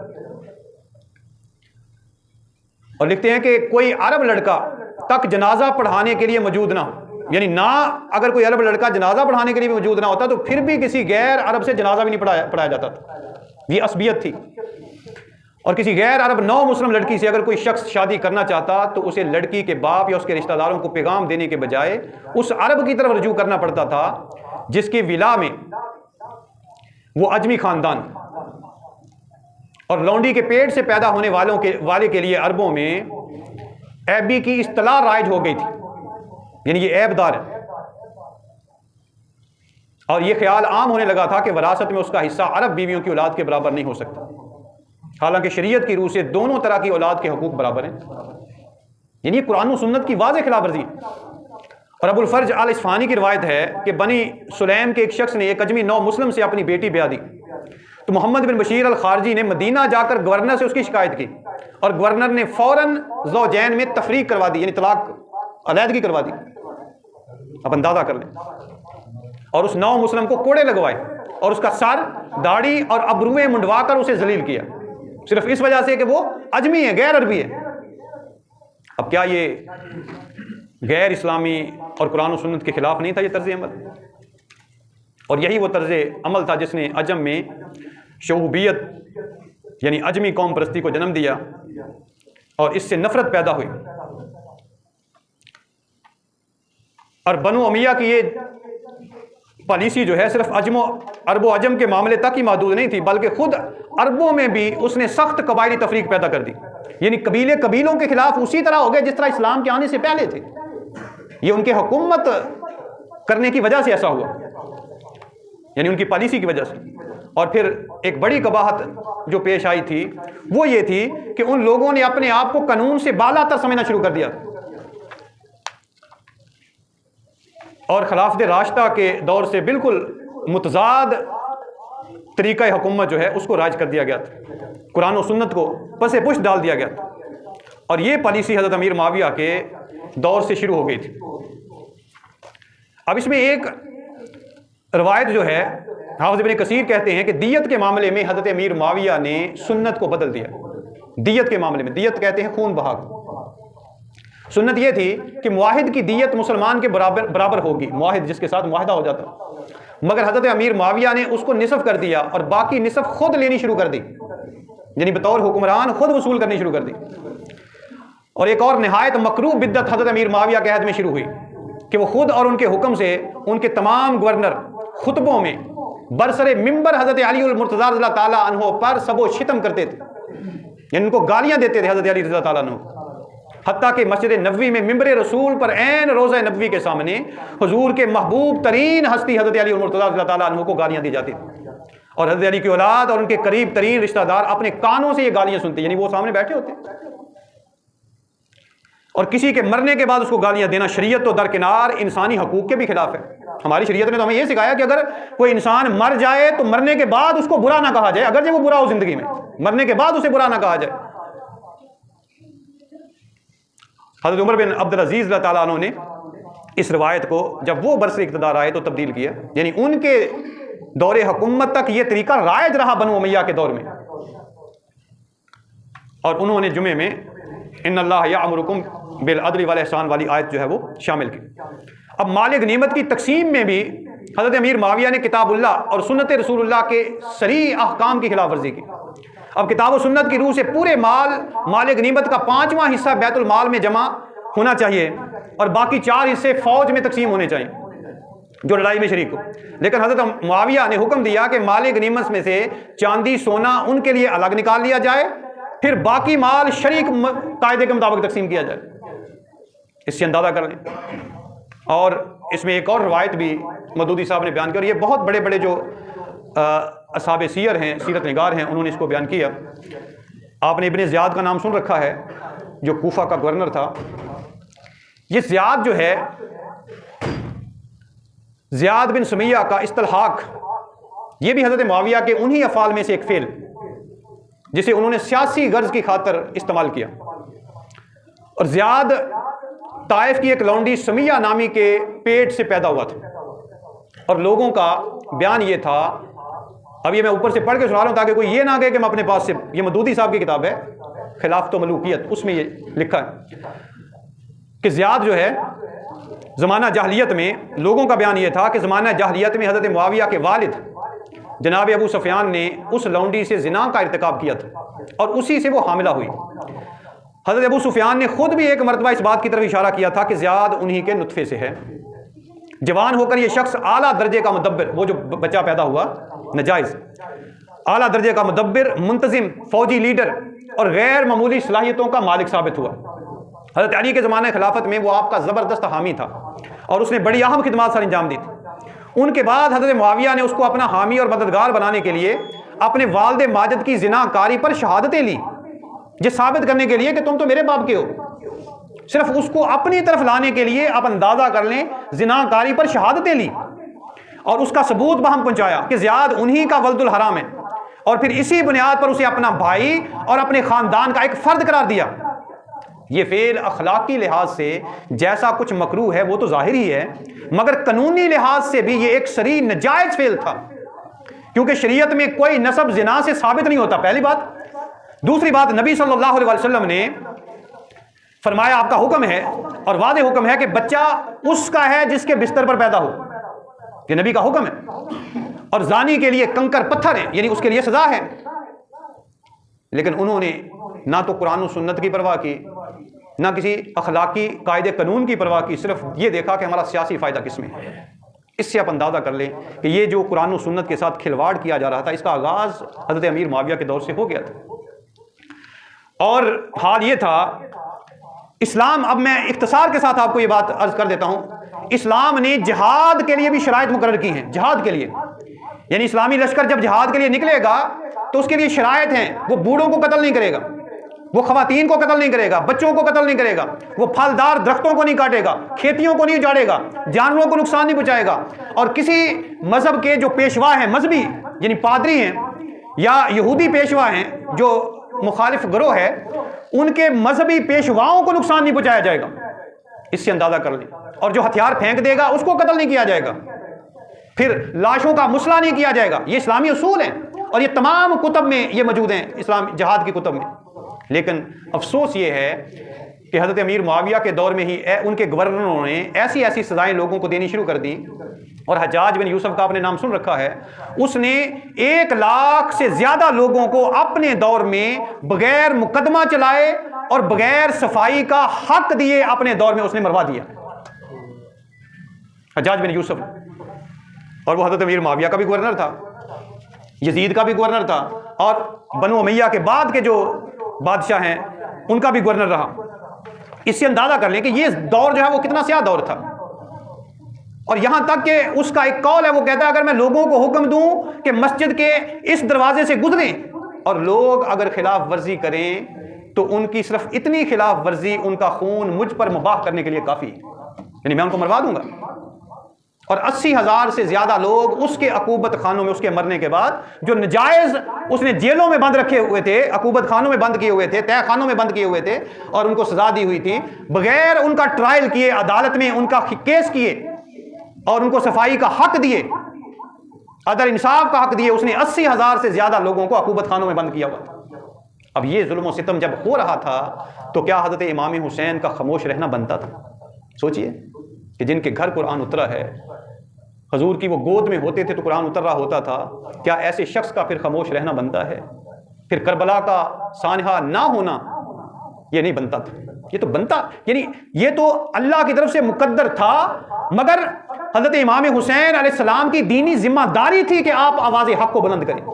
اور لکھتے ہیں کہ کوئی عرب لڑکا تک جنازہ پڑھانے کے لیے موجود نہ ہو، یعنی نہ اگر کوئی عرب لڑکا جنازہ پڑھانے کے لیے موجود نہ ہوتا تو پھر بھی کسی غیر عرب سے جنازہ بھی نہیں پڑھایا جاتا تھا. یہ عصبیت تھی. اور کسی غیر عرب نو مسلم لڑکی سے اگر کوئی شخص شادی کرنا چاہتا تو اسے لڑکی کے باپ یا اس کے رشتہ داروں کو پیغام دینے کے بجائے اس عرب کی طرف رجوع کرنا پڑتا تھا جس کے ولا میں وہ اجمی خاندان. اور لونڈی کے پیٹ سے پیدا ہونے والے کے لیے عربوں میں عیبی کی اصطلاح رائج ہو گئی تھی، یعنی یہ عیب دار ہے. اور یہ خیال عام ہونے لگا تھا کہ وراثت میں اس کا حصہ عرب بیویوں کی اولاد کے برابر نہیں ہو سکتا، حالانکہ شریعت کی روح سے دونوں طرح کی اولاد کے حقوق برابر ہیں. یعنی یہ قرآن و سنت کی واضح خلاف ورزی ہے. اور ابو الفرج آل اصفہانی کی روایت ہے کہ بنی سلیم کے ایک شخص نے ایک اجمی نو مسلم سے اپنی بیٹی بیاہ دی تو محمد بن بشیر الخارجی نے مدینہ جا کر گورنر سے اس کی شکایت کی اور گورنر نے فوراً زوجین میں تفریق کروا دی، یعنی طلاق، علیحدگی کروا دی. اب اندازہ کر لیں. اور اس نو مسلم کو کوڑے لگوائے اور اس کا سر، داڑھی اور ابرویں منڈوا کر اسے ذلیل کیا، صرف اس وجہ سے کہ وہ اجمی ہے، غیر عربی ہے. اب کیا یہ غیر اسلامی اور قرآن و سنت کے خلاف نہیں تھا یہ طرز عمل؟ اور یہی وہ طرز عمل تھا جس نے عجم میں شعوبیت یعنی اجمی قوم پرستی کو جنم دیا اور اس سے نفرت پیدا ہوئی. اور بنو امیہ کی یہ پالیسی جو ہے صرف عرب و عجم کے معاملے تک ہی محدود نہیں تھی، بلکہ خود عربوں میں بھی اس نے سخت قبائلی تفریق پیدا کر دی. یعنی قبیلوں کے خلاف اسی طرح ہو گئے جس طرح اسلام کے آنے سے پہلے تھے. یہ ان کے حکومت کرنے کی وجہ سے ایسا ہوا، یعنی ان کی پالیسی کی وجہ سے. اور پھر ایک بڑی قباحت جو پیش آئی تھی وہ یہ تھی کہ ان لوگوں نے اپنے آپ کو قانون سے بالا تر سمجھنا شروع کر دیا اور خلافت راشدہ کے دور سے بالکل متضاد طریقہ حکومت جو ہے اس کو رائج کر دیا گیا تھا، قرآن و سنت کو پس پش ڈال دیا گیا تھا. اور یہ پالیسی حضرت امیر معاویہ کے دور سے شروع ہو گئی تھی. اب اس میں ایک روایت جو ہے حافظ ابن کثیر کہتے ہیں کہ دیت کے معاملے میں حضرت امیر معاویہ نے سنت کو بدل دیا. دیت کے معاملے میں، دیت کہتے ہیں خون بہا. سنت یہ تھی کہ معاہد کی دیت مسلمان کے برابر ہوگی، معاہد جس کے ساتھ معاہدہ ہو جاتا. مگر حضرت امیر معاویہ نے اس کو نصف کر دیا اور باقی نصف خود لینی شروع کر دی، یعنی بطور حکمران خود وصول کرنی شروع کر دی. اور ایک اور نہایت مکروہ بدعت حضرت امیر معاویہ کے عہد میں شروع ہوئی کہ وہ خود اور ان کے حکم سے ان کے تمام گورنر خطبوں میں برسر ممبر حضرت علی المرتضیٰ رضی اللہ تعالیٰ عنہ پر سب و شتم کرتے تھے، یعنی ان کو گالیاں دیتے تھے حضرت علی رضی اللہ تعالیٰ عنہ. حتیٰ کہ مسجد نبوی میں ممبر رسول پر عین روضہ نبوی کے سامنے حضور کے محبوب ترین ہستی حضرت علی المرتضیٰ رضی اللہ تعالیٰ عنہ کو گالیاں دی جاتی تھیں. اور حضرت علی کی اولاد اور ان کے قریب ترین رشتہ دار اپنے کانوں سے یہ گالیاں سنتے، یعنی وہ سامنے بیٹھے ہوتے. اور کسی کے مرنے کے بعد اس کو گالیاں دینا شریعت تو درکنار انسانی حقوق کے بھی خلاف ہے. ہماری شریعت نے تو ہمیں یہ سکھایا کہ اگر کوئی انسان مر جائے تو مرنے کے بعد اس کو برا نہ کہا جائے، اگرچہ وہ برا ہو زندگی میں، مرنے کے بعد اسے برا نہ کہا جائے. حضرت عمر بن عبدالعزیز اللہ تعالیٰ عنہ نے اس روایت کو جب وہ برسر اقتدار آئے تو تبدیل کیا، یعنی ان کے دور حکومت تک یہ طریقہ رائج رہا بنو امیہ کے دور میں. اور انہوں نے جمعے میں ان اللہ یامرکم بالعدل والاحسان والی آیت جو ہے وہ شامل کی. اب مال غنیمت کی تقسیم میں بھی حضرت امیر معاویہ نے کتاب اللہ اور سنت رسول اللہ کے صریح احکام کی خلاف ورزی کی. اب کتاب و سنت کی روح سے پورے مال غنیمت کا 5واں حصہ بیت المال میں جمع ہونا چاہیے اور باقی 4 حصے فوج میں تقسیم ہونے چاہیے جو لڑائی میں شریک ہو. لیکن حضرت معاویہ نے حکم دیا کہ مال غنیمت میں سے چاندی سونا ان کے لیے الگ نکال لیا جائے، پھر باقی مال شریک قاعدے کے مطابق تقسیم کیا جائے. اس سے اندازہ کر لیں. اور اس میں ایک اور روایت بھی مودودی صاحب نے بیان کی اور یہ بہت بڑے جو اصحاب سیر ہیں، سیرت نگار ہیں، انہوں نے اس کو بیان کیا آپ نے ابن زیاد کا نام سن رکھا ہے جو کوفہ کا گورنر تھا. یہ زیاد جو ہے، زیاد بن سمیہ کا استلحاق، یہ بھی حضرت معاویہ کے انہی افعال میں سے ایک فعل جسے انہوں نے سیاسی غرض کی خاطر استعمال کیا. اور زیاد طائف کی ایک لونڈی سمیہ نامی کے پیٹ سے پیدا ہوا تھا، اور لوگوں کا بیان یہ تھا، اب یہ میں اوپر سے پڑھ کے سنا رہا ہوں تاکہ کوئی یہ نہ کہے کہ میں اپنے پاس سے، یہ مودودی صاحب کی کتاب ہے خلافت و ملوکیت، اس میں یہ لکھا ہے کہ زیاد جو ہے زمانہ جاہلیت میں، لوگوں کا بیان یہ تھا کہ زمانہ جاہلیت میں حضرت معاویہ کے والد جناب ابو سفیان نے اس لونڈی سے زنا کا ارتکاب کیا تھا اور اسی سے وہ حاملہ ہوئی. حضرت ابو سفیان نے خود بھی ایک مرتبہ اس بات کی طرف اشارہ کیا تھا کہ زیاد انہی کے نطفے سے ہے. جوان ہو کر یہ شخص اعلیٰ درجے کا مدبر، وہ جو بچہ پیدا ہوا نجائز، اعلیٰ درجے کا مدبر، منتظم، فوجی لیڈر اور غیر معمولی صلاحیتوں کا مالک ثابت ہوا. حضرت علی کے زمانہ خلافت میں وہ آپ کا زبردست حامی تھا اور اس نے بڑی اہم خدمات سر انجام دی تھی. ان کے بعد حضرت معاویہ نے اس کو اپنا حامی اور مددگار بنانے کے لیے اپنے والد ماجد کی زنا کاری پر شہادتیں لی، یہ ثابت کرنے کے لیے کہ تم تو میرے باپ کے ہو. صرف اس کو اپنی طرف لانے کے لیے آپ اندازہ کر لیں، زنا کاری پر شہادتیں لی اور اس کا ثبوت بہم پہنچایا کہ زیاد انہی کا ولد الحرام ہے، اور پھر اسی بنیاد پر اسے اپنا بھائی اور اپنے خاندان کا ایک فرد قرار دیا. یہ فعل اخلاقی لحاظ سے جیسا کچھ مکروہ ہے وہ تو ظاہر ہی ہے، مگر قانونی لحاظ سے بھی یہ ایک صریح ناجائز فعل تھا، کیونکہ شریعت میں کوئی نسب زنا سے ثابت نہیں ہوتا، پہلی بات. دوسری بات، نبی صلی اللہ علیہ وسلم نے فرمایا، آپ کا حکم ہے اور واضح حکم ہے کہ بچہ اس کا ہے جس کے بستر پر پیدا ہو، یہ نبی کا حکم ہے. اور زانی کے لیے کنکر پتھر ہے، یعنی اس کے لیے سزا ہے. لیکن انہوں نے نہ تو قرآن و سنت کی پرواہ کی، نہ کسی اخلاقی قاعدے قانون کی پرواہ کی، صرف یہ دیکھا کہ ہمارا سیاسی فائدہ کس میں ہے. اس سے آپ اندازہ کر لیں کہ یہ جو قرآن و سنت کے ساتھ کھلواڑ کیا جا رہا تھا، اس کا آغاز حضرت امیر معاویہ کے دور سے ہو گیا تھا. اور حال یہ تھا، اسلام، اب میں اختصار کے ساتھ آپ کو یہ بات عرض کر دیتا ہوں، اسلام نے جہاد کے لیے بھی شرائط مقرر کی ہیں. جہاد کے لیے، یعنی اسلامی لشکر جب جہاد کے لیے نکلے گا تو اس کے لیے شرائط ہیں. وہ بوڑھوں کو قتل نہیں کرے گا، وہ خواتین کو قتل نہیں کرے گا، بچوں کو قتل نہیں کرے گا، وہ پھلدار درختوں کو نہیں کاٹے گا، کھیتیوں کو نہیں اجاڑے گا، جانوروں کو نقصان نہیں پہنچائے گا. اور کسی مذہب کے جو پیشوا ہیں، مذہبی یعنی پادری ہیں یا یہودی پیشوا ہیں جو مخالف گروہ ہے، ان کے مذہبی پیشواؤں کو نقصان نہیں پہنچایا جائے گا. اس سے اندازہ کر لیں. اور جو ہتھیار پھینک دے گا اس کو قتل نہیں کیا جائے گا. پھر لاشوں کا مسئلہ نہیں کیا جائے گا. یہ اسلامی اصول ہیں اور یہ تمام کتب میں یہ موجود ہیں، اسلام جہاد کی کتب میں. لیکن افسوس یہ ہے کہ حضرت امیر معاویہ کے دور میں ہی ان کے گورنروں نے ایسی ایسی سزائیں لوگوں کو دینی شروع کر دی. اور حجاج بن یوسف کا آپ نے نام سن رکھا ہے، اس نے 1 لاکھ سے زیادہ لوگوں کو اپنے دور میں بغیر مقدمہ چلائے اور بغیر صفائی کا حق دیے اپنے دور میں اس نے مروا دیا. حجاج بن یوسف، اور وہ حضرت امیر معاویہ کا بھی گورنر تھا، یزید کا بھی گورنر تھا، اور بنو امیہ کے بعد کے جو بادشاہ ہیں ان کا بھی گورنر رہا. اس سے اندازہ کر لیں کہ یہ دور جو ہے وہ کتنا سیاہ دور تھا. اور یہاں تک کہ اس کا ایک قول ہے، وہ کہتا ہے اگر میں لوگوں کو حکم دوں کہ مسجد کے اس دروازے سے گزریں اور لوگ اگر خلاف ورزی کریں تو ان کی صرف اتنی خلاف ورزی، ان کا خون مجھ پر مباح کرنے کے لیے کافی ہے، یعنی میں ان کو مروا دوں گا. اور 80,000 سے زیادہ لوگ اس کے عقوبت خانوں میں اس کے مرنے کے بعد، جو نجائز اس نے جیلوں میں بند رکھے ہوئے تھے، عقوبت خانوں میں بند کیے ہوئے تھے، تہہ خانوں میں بند کیے ہوئے تھے اور ان کو سزا دی ہوئی تھی، بغیر ان کا ٹرائل کیے، عدالت میں ان کا کیس کیے اور ان کو صفائی کا حق دیے، عدل انصاف کا حق دیے، اس نے 80,000 سے زیادہ لوگوں کو عقوبت خانوں میں بند کیا ہوا تھا. اب یہ ظلم و ستم جب ہو رہا تھا تو کیا حضرت امام حسین کا خاموش رہنا بنتا تھا؟ سوچئے کہ جن کے گھر قرآن اترا ہے، حضور کی وہ گود میں ہوتے تھے تو قرآن اتر رہا ہوتا تھا، کیا ایسے شخص کا پھر خاموش رہنا بنتا ہے؟ پھر کربلا کا سانحہ نہ ہونا یہ نہیں بنتا تھا. یہ تو بنتا، یعنی یہ تو اللہ کی طرف سے مقدر تھا، مگر حضرت امام حسین علیہ السلام کی دینی ذمہ داری تھی کہ آپ آواز حق کو بلند کریں،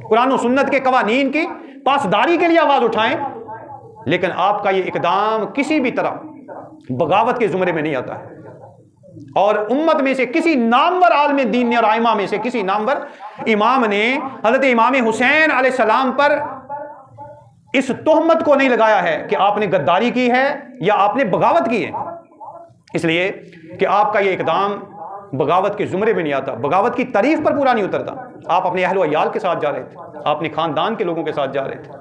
قرآن و سنت کے قوانین کی پاسداری کے لیے آواز اٹھائیں. لیکن آپ کا یہ اقدام کسی بھی طرح بغاوت کے زمرے میں نہیں آتا ہے. اور امت میں سے کسی نامور عالم دین نے اور ائمہ میں سے کسی نامور امام نے حضرت امام حسین علیہ السلام پر اس تہمت کو نہیں لگایا ہے کہ آپ نے غداری کی ہے یا آپ نے بغاوت کی ہے، اس لیے کہ آپ کا یہ اقدام بغاوت کے زمرے میں نہیں آتا، بغاوت کی تعریف پر پورا نہیں اترتا۔ آپ اپنے اہل و عیال کے ساتھ جا رہے تھے، آپ اپنے خاندان کے لوگوں کے ساتھ جا رہے تھے۔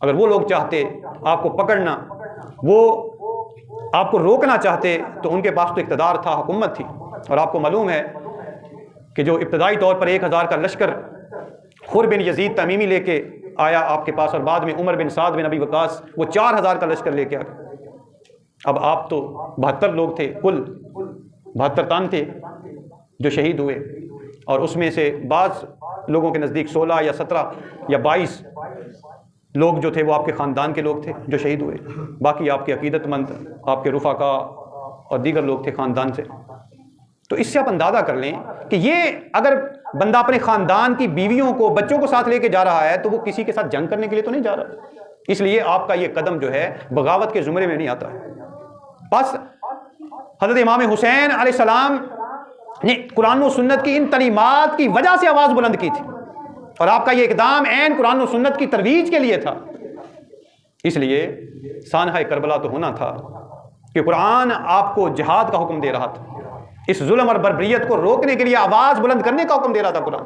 اگر وہ لوگ چاہتے آپ کو پکڑنا، وہ آپ کو روکنا چاہتے، تو ان کے پاس تو اقتدار تھا، حکومت تھی، اور آپ کو معلوم ہے کہ جو ابتدائی طور پر 1000 کا لشکر خر بن یزید تمیمی لے کے آیا آپ کے پاس، اور بعد میں عمر بن سعد بن ابی وقاص وہ 4000 کا لشکر لے کے آ گئے۔ اب آپ تو 72 لوگ تھے، کل 72 تن تھے جو شہید ہوئے، اور اس میں سے بعض لوگوں کے نزدیک 16 یا 17 یا 22 لوگ جو تھے وہ آپ کے خاندان کے لوگ تھے جو شہید ہوئے، باقی آپ کے عقیدت مند، آپ کے رفقا اور دیگر لوگ تھے خاندان سے۔ تو اس سے آپ اندازہ کر لیں کہ یہ اگر بندہ اپنے خاندان کی بیویوں کو، بچوں کو ساتھ لے کے جا رہا ہے تو وہ کسی کے ساتھ جنگ کرنے کے لیے تو نہیں جا رہا، اس لیے آپ کا یہ قدم جو ہے بغاوت کے زمرے میں نہیں آتا ہے۔ بس حضرت امام حسین علیہ السلام نے قرآن و سنت کی ان تعلیمات کی وجہ سے آواز بلند کی تھی، اور آپ کا یہ اقدام عین قرآن و سنت کی ترویج کے لیے تھا۔ اس لیے سانحہ کربلا تو ہونا تھا کہ قرآن آپ کو جہاد کا حکم دے رہا تھا، اس ظلم اور بربریت کو روکنے کے لیے آواز بلند کرنے کا حکم دے رہا تھا قرآن۔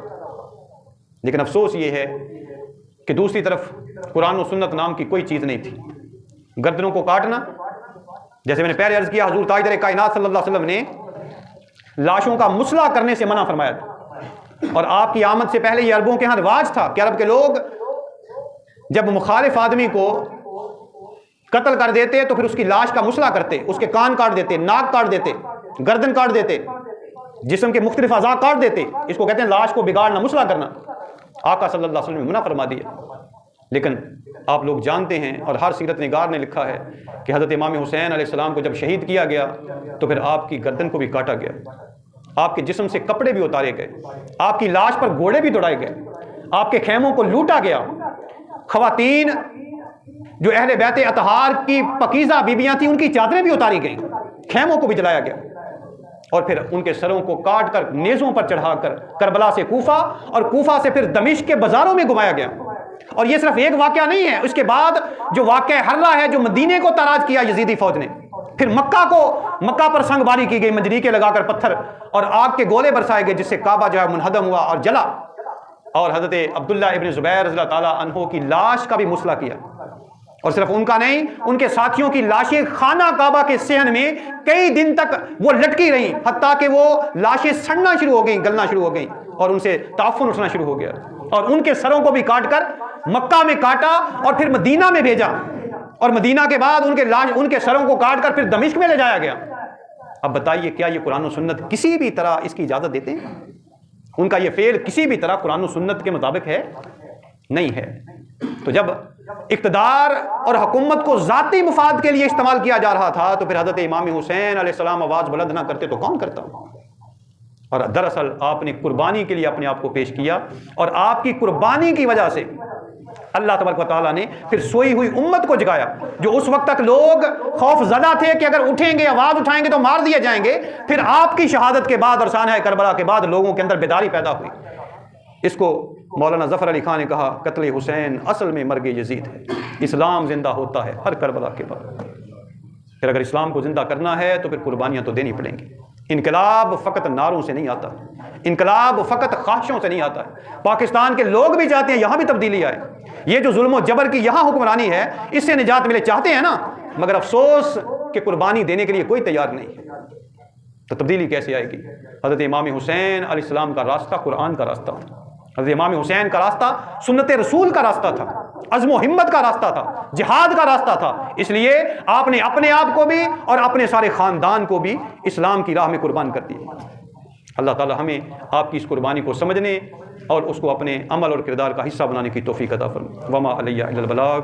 لیکن افسوس یہ ہے کہ دوسری طرف قرآن و سنت نام کی کوئی چیز نہیں تھی۔ گردنوں کو کاٹنا، جیسے میں نے پہلے عرض کیا، حضور تاجدار کائنات صلی اللہ علیہ وسلم نے لاشوں کا مسئلہ کرنے سے منع فرمایا تھا، اور آپ کی آمد سے پہلے یہ عربوں کے ہاں رواج تھا کہ عرب کے لوگ جب مخالف آدمی کو قتل کر دیتے تو پھر اس کی لاش کا مسئلہ کرتے، اس کے کان کاٹ دیتے، ناک کاٹ دیتے، گردن کاٹ دیتے، جسم کے مختلف اعضاء کاٹ دیتے۔ اس کو کہتے ہیں لاش کو بگاڑنا، مسئلہ کرنا۔ آقا صلی اللہ علیہ وسلم نے منع فرما دیا۔ لیکن آپ لوگ جانتے ہیں، اور ہر سیرت نگار نے لکھا ہے کہ حضرت امام حسین علیہ السلام کو جب شہید کیا گیا تو پھر آپ کی گردن کو بھی کاٹا گیا، آپ کے جسم سے کپڑے بھی اتارے گئے، آپ کی لاش پر گھوڑے بھی دوڑائے گئے، آپ کے خیموں کو لوٹا گیا، خواتین جو اہل بیت اطہار کی پاکیزہ بیبیاں تھیں ان کی چادریں بھی اتاری گئیں، خیموں کو بھی جلایا گیا، اور پھر ان کے سروں کو کاٹ کر نیزوں پر چڑھا کر کربلا سے کوفہ، اور کوفہ سے پھر دمشق کے بازاروں میں گھمایا گیا۔ اور یہ صرف ایک واقعہ نہیں ہے، اس کے بعد جو واقعہ حرہ ہے جو مدینے کو تاراج کیا یزیدی فوج نے، پھر مکہ پر سنگ باری کی گئی، منجنیقیں لگا کر پتھر اور آگ کے گولے برسائے گئے، جس سے کعبہ جو ہے منہدم ہوا اور جلا، اور حضرت عبداللہ ابن زبیر رضی اللہ تعالیٰ عنہ کی لاش کا بھی مسئلہ کیا، اور صرف ان کا نہیں، ان کے ساتھیوں کی لاشیں خانہ کعبہ کے صحن میں کئی دن تک وہ لٹکی رہیں، حتیٰ کہ وہ لاشیں سڑنا شروع ہو گئیں، گلنا شروع ہو گئیں، اور ان سے تعفن اٹھنا شروع ہو گیا، اور ان کے سروں کو بھی کاٹ کر مکہ میں کاٹا اور پھر مدینہ میں بھیجا، اور مدینہ کے بعد ان کے سروں کو کاٹ کر پھر دمشق میں لے جایا گیا۔ اب بتائیے کیا یہ قرآن و سنت کسی بھی طرح اس کی اجازت دیتے ہیں؟ ان کا یہ فعل کسی بھی طرح قرآن و سنت کے مطابق ہے؟ نہیں ہے۔ تو جب اقتدار اور حکومت کو ذاتی مفاد کے لیے استعمال کیا جا رہا تھا تو پھر حضرت امام حسین علیہ السلام آواز بلند نہ کرتے تو کون کرتا؟ اور دراصل آپ نے قربانی کے لیے اپنے آپ کو پیش کیا، اور آپ کی قربانی کی وجہ سے اللہ تبارک و تعالیٰ نے پھر سوئی ہوئی امت کو جگایا، جو اس وقت تک لوگ خوف زدہ تھے کہ اگر اٹھیں گے، آواز اٹھائیں گے تو مار دیے جائیں گے، پھر آپ کی شہادت کے بعد اور سانحہ کربلا کے بعد لوگوں کے اندر بیداری پیدا ہوئی۔ اس کو مولانا ظفر علی خان نے کہا، قتل حسین اصل میں مرگ یزید ہے، اسلام زندہ ہوتا ہے ہر کربلا کے بعد۔ پھر اگر اسلام کو زندہ کرنا ہے تو پھر قربانیاں تو دینی پڑیں گی۔ انقلاب فقط نعروں سے نہیں آتا، انقلاب فقط خواہشوں سے نہیں آتا ہے۔ پاکستان کے لوگ بھی چاہتے ہیں یہاں بھی تبدیلی آئے، یہ جو ظلم و جبر کی یہاں حکمرانی ہے اس سے نجات ملے، چاہتے ہیں نا، مگر افسوس کہ قربانی دینے کے لیے کوئی تیار نہیں ہے، تو تبدیلی کیسے آئے گی؟ حضرت امام حسین علیہ السلام کا راستہ قرآن کا راستہ تھا، حضرت امام حسین کا راستہ سنت رسول کا راستہ تھا، عزم و ہمت کا راستہ تھا، جہاد کا راستہ تھا۔ اس لیے آپ نے اپنے آپ کو بھی اور اپنے سارے خاندان کو بھی اسلام کی راہ میں قربان کر دیا۔ اللہ تعالی ہمیں آپ کی اس قربانی کو سمجھنے اور اس کو اپنے عمل اور کردار کا حصہ بنانے کی توفیق عطا فرمائے۔ وما علیہ الا البلاغ۔